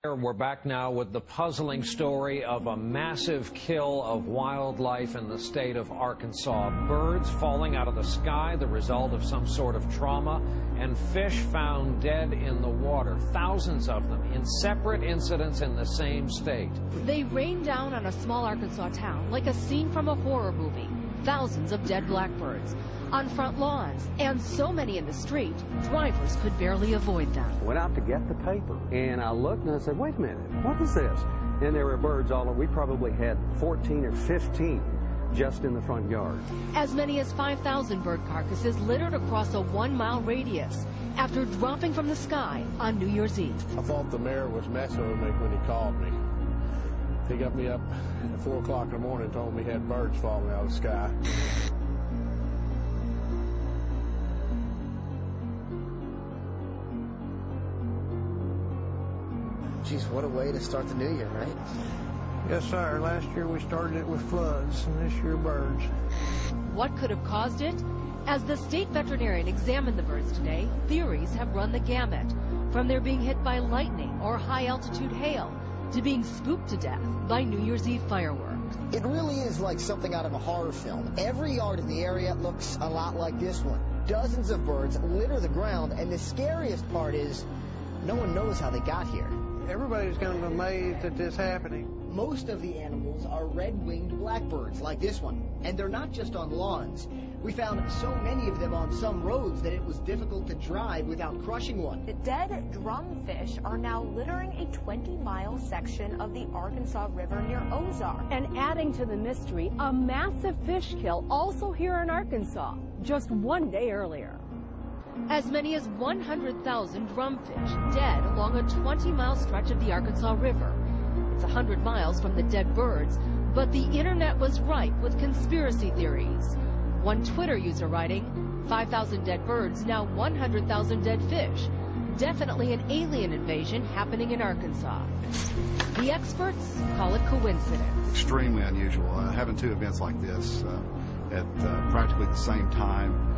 We're back now with the puzzling story of a massive kill of wildlife in the state of Arkansas. Birds falling out of the sky, the result of some sort of trauma, and fish found dead in the water, thousands of them, in separate incidents in the same state. They rained down on a small Arkansas town like a scene from a horror movie. Thousands of dead blackbirds on front lawns, and so many in the street, drivers could barely avoid them. I went out to get the paper, and I looked and I said, wait a minute, what is this? And there were birds all over. We probably had 14 or 15 just in the front yard. As many as 5,000 bird carcasses littered across a 1-mile radius after dropping from the sky on New Year's Eve. I thought the mayor was messing with me when he called me. He got me up at 4 o'clock in the morning and told me he had birds falling out of the sky. Geez, what a way to start the new year, right? Yes, sir. Last year we started it with floods, and this year birds. What could have caused it? As the state veterinarian examined the birds today, theories have run the gamut. From their being hit by lightning or high-altitude hail to being spooked to death by New Year's Eve fireworks. It really is like something out of a horror film. Every yard in the area looks a lot like this one. Dozens of birds litter the ground, and the scariest part is no one knows how they got here. Everybody's kind of amazed at this happening. Most of the animals are red-winged blackbirds like this one, and they're not just on lawns. We found so many of them on some roads that it was difficult to drive without crushing one. The dead drumfish are now littering a 20-mile section of the Arkansas River near Ozark. And adding to the mystery, a massive fish kill also here in Arkansas, just one day earlier. As many as 100,000 drumfish dead along a 20-mile stretch of the Arkansas River. It's 100 miles from the dead birds, but the internet was ripe with conspiracy theories. One Twitter user writing, 5,000 dead birds, now 100,000 dead fish. Definitely an alien invasion happening in Arkansas. The experts call it coincidence. Extremely unusual. Having two events like this at practically the same time.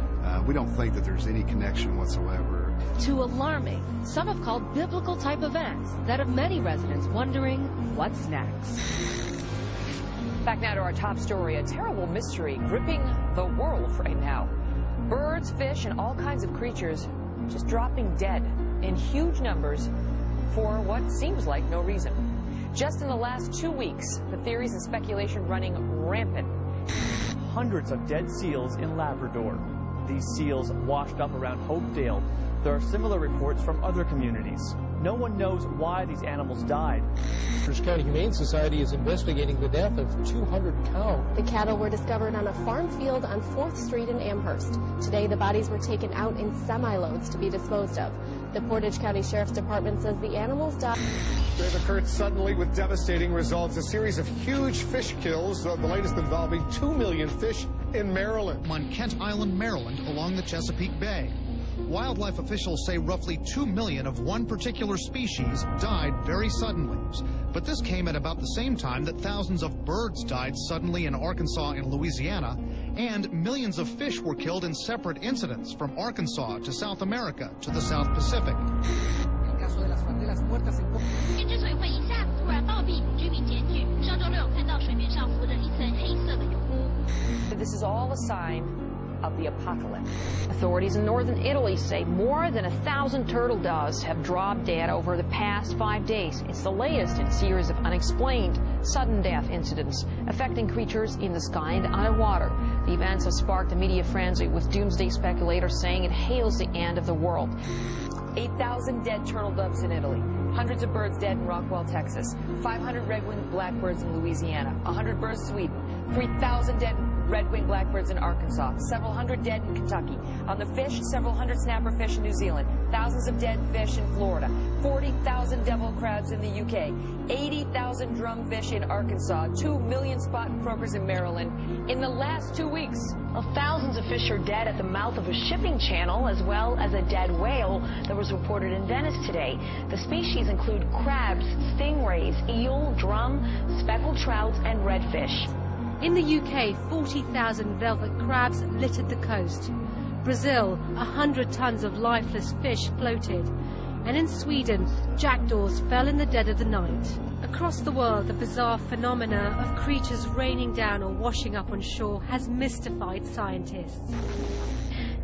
We don't think that there's any connection whatsoever. Too alarming. Some have called biblical type events that have many residents wondering what's next. Back now to our top story, a terrible mystery gripping the world right now. Birds, fish, and all kinds of creatures just dropping dead in huge numbers for what seems like no reason. Just in the last 2 weeks, the theories and speculation running rampant. Hundreds of dead seals in Labrador. These seals washed up around Hopedale. There are similar reports from other communities. No one knows why these animals died. Bruce County Humane Society is investigating the death of 200 cows. The cattle were discovered on a farm field on 4th Street in Amherst. Today, the bodies were taken out in semi-loads to be disposed of. The Portage County Sheriff's Department says the animals died. They've occurred suddenly with devastating results. A series of huge fish kills, the latest involving 2 million fish in Maryland. On Kent Island, Maryland, along the Chesapeake Bay. Wildlife officials say roughly 2 million of one particular species died very suddenly. But this came at about the same time that thousands of birds died suddenly in Arkansas and Louisiana, and millions of fish were killed in separate incidents from Arkansas to South America to the South Pacific. This is all a sign of the apocalypse. Authorities in northern Italy say more than 1,000 turtle doves have dropped dead over the past 5 days. It's the latest in a series of unexplained sudden death incidents affecting creatures in the sky and underwater. The events have sparked a media frenzy, with doomsday speculators saying it hails the end of the world. 8,000 dead turtle doves in Italy. Hundreds of birds dead in Rockwell, Texas. 500 red-winged blackbirds in Louisiana. 100 birds in Sweden. 3,000 dead red-winged blackbirds in Arkansas. Several hundred dead in Kentucky. On the fish, several hundred snapper fish in New Zealand. Thousands of dead fish in Florida. 40,000 devil crabs in the UK. 80,000 drumfish in Arkansas. 2 million spotted croakers in Maryland. In the last 2 weeks. Well, thousands of fish are dead at the mouth of a shipping channel, as well as a dead whale that was reported in Venice today. The species include crabs, stingrays, eel, drum, speckled trouts, and redfish. In the UK, 40,000 velvet crabs littered the coast. Brazil, 100 tons of lifeless fish floated. And in Sweden, jackdaws fell in the dead of the night. Across the world, the bizarre phenomena of creatures raining down or washing up on shore has mystified scientists.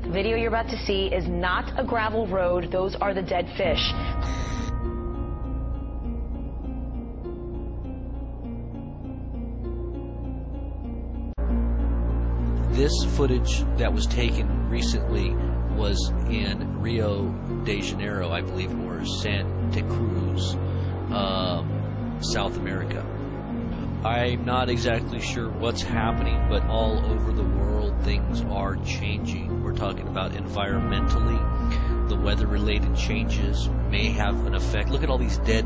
The video you're about to see is not a gravel road. Those are the dead fish. This footage that was taken recently was in Rio de Janeiro, I believe, or Santa Cruz, South America. I'm not exactly sure what's happening, but all over the world things are changing. We're talking about environmentally, the weather-related changes may have an effect. Look at all these dead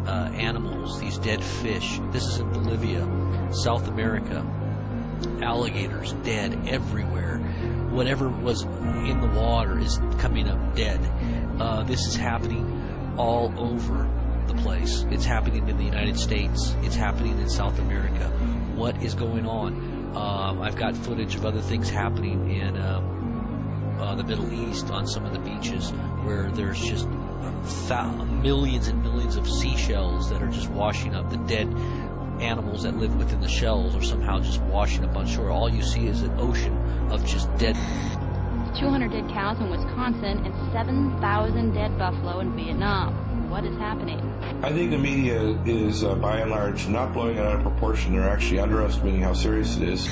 animals, these dead fish. This is in Bolivia, South America. Alligators dead everywhere. Whatever was in the water is coming up dead. This is happening all over the place. It's happening in the United States. It's happening in South America. What is going on? I've got footage of other things happening in the Middle East on some of the beaches where there's just millions and millions of seashells that are just washing up. The dead animals that live within the shells are somehow just washing up on shore. All you see is an ocean of just dead. 200 dead cows in Wisconsin and 7,000 dead buffalo in Vietnam. What is happening? I think the media is, by and large, not blowing it out of proportion. They're actually underestimating how serious it is.